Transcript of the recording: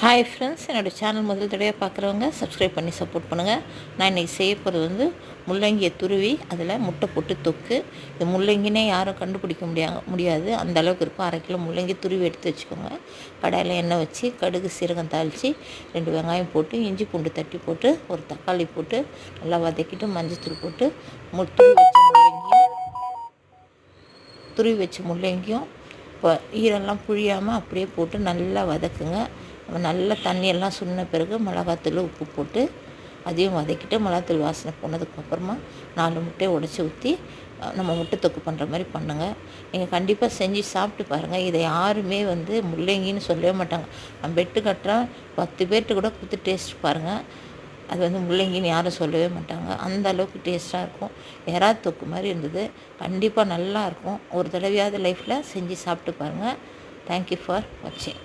Hi friends, என்னோடய channel முதல் தடவையாக பார்க்குறவங்க சப்ஸ்கிரைப் பண்ணி சப்போர்ட் பண்ணுங்கள். நான் இன்றைக்கி செய்ய போகிறது முள்ளங்கியை துருவி அதில் முட்டை போட்டு தொக்கு. இது முள்ளங்கினே யாரும் கண்டுபிடிக்க முடியாது, அந்த அளவுக்கு இருக்கும். 1/2 கிலோ முள்ளங்கி துருவி எடுத்து வச்சுக்கோங்க. கடாயில் எண்ணெய் வச்சு கடுகு சீரகம் தாளித்து 2 வெங்காயம் போட்டு இஞ்சி பூண்டு தட்டி போட்டு ஒரு தக்காளி போட்டு நல்லா வதக்கிட்டு மஞ்சத்தூள் போட்டு துருவி வச்ச முள்ளங்கியும் இப்போ ஈரெல்லாம் புழியாமல் அப்படியே போட்டு நல்லா வதக்குங்க. நல்லா தண்ணியெல்லாம் சுண்ட பிறகு மிளகாத்தூள் உப்பு போட்டு அதையும் வதக்கிட்டு மிளகாத்தூள் வாசனை போனதுக்கப்புறமா 4 முட்டையை உடச்சி ஊற்றி நம்ம முட்டை தொக்கு பண்ணுற மாதிரி பண்ணுங்கள். நீங்கள் கண்டிப்பாக செஞ்சு சாப்பிட்டு பாருங்கள். இதை யாருமே முள்ளங்கின்னு சொல்லவே மாட்டாங்க. நான் பெட்டு கட்டுறேன் 10 பேர்கிட்ட கூட கொடுத்து டேஸ்ட் பாருங்கள். அது முள்ளங்கின்னு யாரும் சொல்லவே மாட்டாங்க. அந்த அளவுக்கு டேஸ்ட்டாக இருக்கும். எறா தொக்கு மாதிரி இருந்தது. கண்டிப்பாக நல்லாயிருக்கும். ஒரு தடவையாவது லைஃப்பில் செஞ்சு சாப்பிட்டு பாருங்கள். தேங்க்யூ ஃபார் வாட்சிங்.